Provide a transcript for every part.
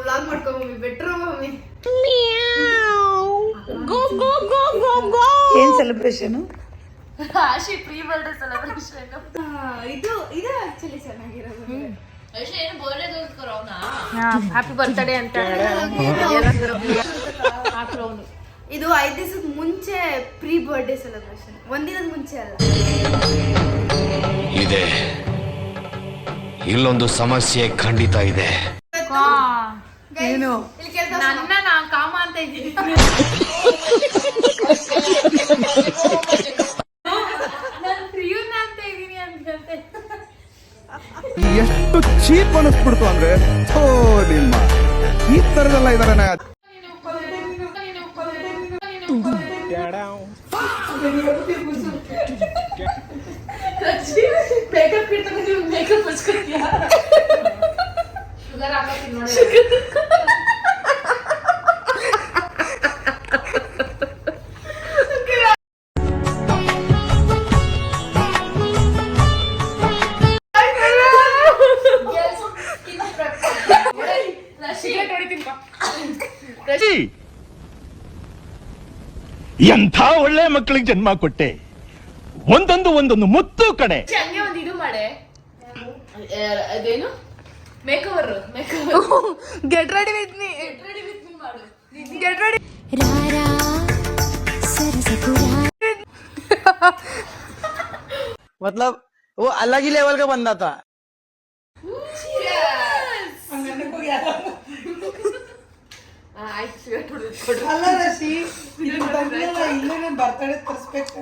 Vlog ಮಾಡ್ಕೊ mummy, better mummy. ಏನ್ celebration? Ashi pre birthday celebration. ಇದು ಆಕ್ಚುಲಿ ಚೆನ್ನಾಗಿರೋದು. ಹ್ಯಾಪಿ ಬರ್ತ್ಡೇ ಅಂತ ಇದು 5 ದಿವಸದ ಮುಂಚೆ ಪ್ರೀ ಬರ್ಡೇ ಸೆಲೆಬ್ರೇಷನ್, ಒಂದಿನದ ಮುಂಚೆ ಅಲ್ಲ. ಇದೆ ಇಲ್ಲೊಂದು ಸಮಸ್ಯೆ ಖಂಡಿತ ಇದೆ. ಏನು ನನ್ನ ನಾ ಕಾಮ ಅಂತ ಇದ್ದೀನಿ. ನಾನು ಪ್ರಿಯುನ ಅಂತ ಇದ್ದೀನಿ ಅಂತ. ಎಷ್ಟು ಚೀಪ್ ಅನಿಸ್ಬಿಡ್ತು ಅಂದ್ರೆ ನಿಮ್ಮ ಈ ತರದೆಲ್ಲ ಇದಾರೆ. ಮೇಕಪ್ ಇಡ್ತಾನೆ, ನೀವು ಮೇಕಪ್ ಹಚ್ಕೊತೀಯಾ? ಶುಗರ್ ಹಾಕತ್ತೀನಿ ನೋಡಿ. ಎಂಥ ಒಳ್ಳೆ ಮಕ್ಕಳಿಗೆ ಜನ್ಮ ಕೊಟ್ಟೆ. ಒಂದೊಂದು ಮುತ್ತು ಕಡೆ. ಹಂಗೆ ಒಂದು ಇದು ಮಾಡೆ, ಅದೇನು makeover get ready with me ಮಾಡು. Get ready. मतलब वो अलग ही लेवल का बंदा था.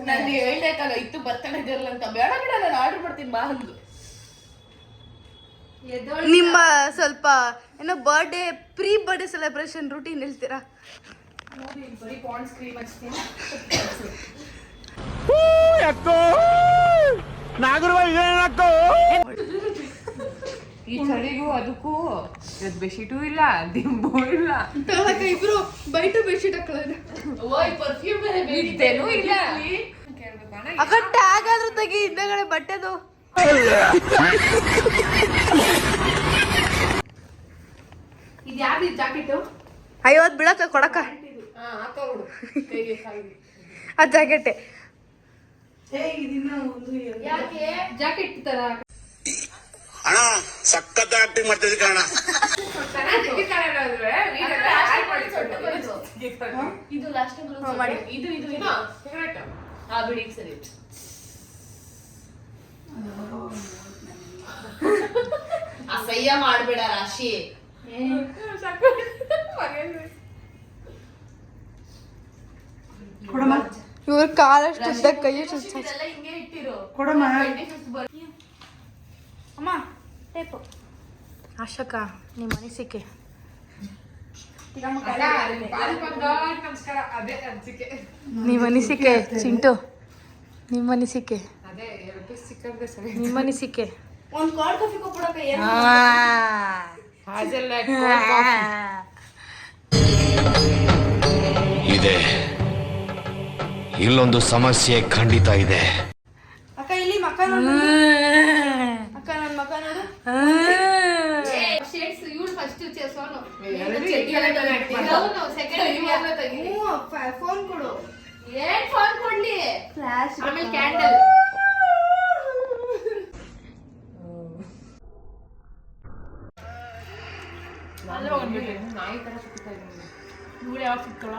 ನಾನು ಹೇಳ್ಬೇಕಲ್ಲ ಇತ್ತು ಬರ್ತಡೇ ಇರಲ್ಲ ಅಂತ. ಬೇಡ ಬೇಡ, ನಾನು ಆರ್ಡರ್ ಮಾಡ್ತೀನಿ ಬಾ ಅಂದು. ನಿಮ್ಮ ಸ್ವಲ್ಪ ಏನೋ birthday pre birthday celebration routine ಹೇಳ್ತೀರಾ? ಬರೀ ಪಾಂಡ್ಸ್ ಕ್ರೀಮ್ ಹಚ್ತೀನಿ. ಈ ಚಳಿಗೂ ಅದಕ್ಕೂ ಬೆಡ್ಶೀಟು ಇಲ್ಲ, ದಿಂಬು ಇಲ್ಲ. ಇಬ್ರು ಬೈಟು ಬೆಡ್ಶೀಟ್ ಹಾಕೊಳ್ಳೋದು. ಓಯ್ ಪರ್ಫ್ಯೂಮ್ ಬೇರೆ ಇತ್ತೇನು ಇಲ್ಲ. ಅಕ್ಕ ಟ್ಯಾಗ್ ಆದ್ರೂ ತೆಗಿ ಹಿಂದೆಗಡೆ ಬಟ್ಟೆದು. ಇದು ಯಾವ್ದು ಜಾಕೆಟು? 50 ಬೀಳಕ್ಕ ಕೊಡಕ್ಕ ಹಾಕೋಬಿಡು ಕೈಗೆ ಕಾಲಿಗೆ. ಆ ಜಾಕೆಟೆ ಯಾಕೆ ಜಾಕೆಟ್ ತರ ಅಣ್ಣ ಸಖತ್ ಆಕ್ಟಿಂಗ್ ಮಾಡ್ತಿದ್ದೆ ಕಣ. ಇದು ಲಾಸ್ಟ್ ಮಾಡಿ. ಇದು ಇದು ಇದು ಹಾ ಬಿಡಿ ಸರಿ. ಅಸಹ್ಯ ಮಾಡ್ಬೇಡ ರಾಶಿ. ಇವ್ರ ಕಾಲಷ್ಟು ಉದ್ದ ಕೈಯಷ್ಟು ಹಿಂಗೆ ಇಟ್ಟಿರು. ಅಮ್ಮ ಟೇಪು. ಆಶಕ ನಿಮ್ಮ ಅನಿಸಿಕೆ? ನಿಮ್ಮ ಅನಿಸಿಕೆ ಚಿಂಟು, ನಿಮ್ಮ ಅನಿಸಿಕೆ? ನಿಮ್ಮ ಅನಿಸಿಕೆ? ಒಂದ್ ಕೋಲ್ಡ್ ಕಾಫಿ ಕೊಟ್ಬಿಡಕ. ಇದೆ ಇಲ್ಲೊಂದು ಸಮಸ್ಯೆ ಖಂಡಿತ ಇದೆ. ಅಕ್ಕ ಇಲ್ಲಿ ಮಕ್ಕ ನೋಡು. ಅಕ್ಕ ನನ್ನ ಮಕ್ಕ ನೋಡು. ಶೇಡ್ಸ್ ಇವಳು ಫಸ್ಟ್ ಸೋನು ಫೋನ್ ಕೊಡು. ಏನ್ ಫೋನ್ ಕೊಡ್ಲಿ? ಫ್ಲಾಶ್ ಆಮೇಲೆ ಕ್ಯಾಂಡಲ್. ನಾಯಿ ತರ ಸುತ್ತಾ ಇದ್ದೀನಿ. ಇವಳು ಯಾವಾಗ ಸುತ್ತೋಳ?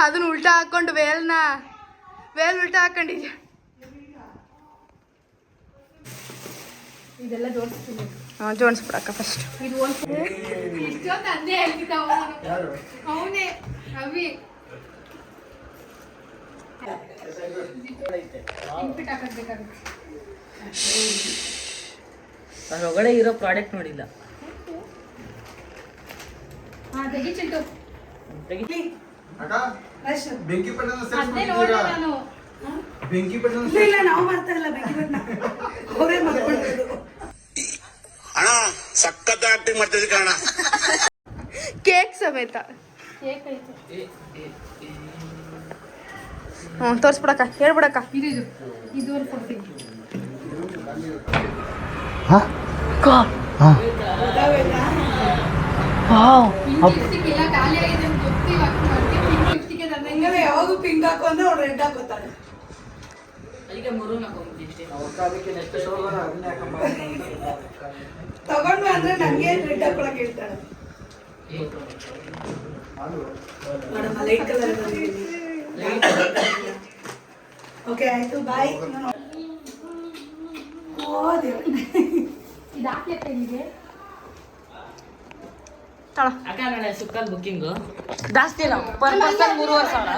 ಅದನ್ನ ಉಲ್ಟಾ ಹಾಕೊಂಡು ವೇಲ್ ಉಲ್ಟಾ ಹಾಕೊಂಡಿದ್ಯಾ. ಇದೆಲ್ಲ ಜೋಡಿಸ್ತೀನಿ. ಜೋಡಿಸ್ಬಿಡಕ್ಕ ಫಸ್ಟ್. ಇದು ಇಷ್ಟೊತ್ತು ಅಂದೇ ಹೇಳ್ತಿದ್ದ ಅವನೇ ಅವಿ ಇನ್ಫಿಟ್ ಹಾಕಬೇಕಾಗುತ್ತೆ. ಅದ್ರೊಳಗಡೆ ಇರೋ ಪ್ರಾಡಕ್ಟ್ ನೋಡಿಲ್ಲ. ತೆಗಿ ಚಿಂಟು. ಬೆಂಕಿ ಪಟ್ಟಣ ಅದೇ ನೋಡ ನಾನು. ಬೆಂಕಿ ಪಟ್ಟಣ ಇಲ್ಲ ನಾವು ಮಾಡ್ತಾ ಇಲ್ಲ ಬೆಂಕಿ ಬಣ್ಣ ಅವರೇ ಮಾಡ್ಕೊಂಡಿರೋದು. ಅಣ್ಣ ಸಖತ್ ಆಕ್ಟಿಂಗ್ ಮಾಡ್ತಿದ್ದೆ ಕಣ. ಕೇಕ್ ಸಮೇತ. ಕೇಕ್ ಐತೆ. ತೋರಿಸ್ಬಿಡಕ್ಕ, ಹೇಳ್ಬಿಡಕ್ಕ. ಇದುವರೆಗೆ ಕೊಡ್ತೀನಿ. ಲಿಪ್ಸ್ಟಿಕ್ ಎಲ್ಲ ಖಾಲಿ ಆಗಿದೆ ಅಂತ ಗೊತ್ತಿಲ್ಲ. ಲಿಪ್ಸ್ಟಿಕ್ ಹಿಂಗವೇ ಯಾವಾಗೂ ಪಿಂಕ್ ಹಾಕು ಅಂದ್ರೆ ಅವ್ರು ರೆಡ್ ಹಾಕೋತಾರೆ. ಅದಕ್ಕೆ ಮರೂನ್ ಹಾಕೊಂಡ್ಬಿಟ್ಟು ತಗೊಂಡ್ವಿ ಅಂದ್ರೆ ನಂಗೆ ರೆಡ್ ಹಾಕೊಳಕ್ ಹೇಳ್ತಾಳೆ. ನೋಡಮ್ಮ ಲೈಟ್ ಕಲರ್ ಬಂದಿದ್ದೀನಿ. ಓಕೆ ಆಯ್ತು ಬಾಯ್. ಓ ದೇವ್ರೆ, ಇದು ಹಾಕ್ಲಿಕ್ಕೆ ಇದೆ. ಅಕ್ಕ ನಾಳೆ ಸುಕ್ಕಲ್ ಬುಕ್ಕಿಂಗು ಜಾಸ್ತಿ ಇಲ್ಲ, ಪರ್ ಪರ್ಸನ್ 3,500.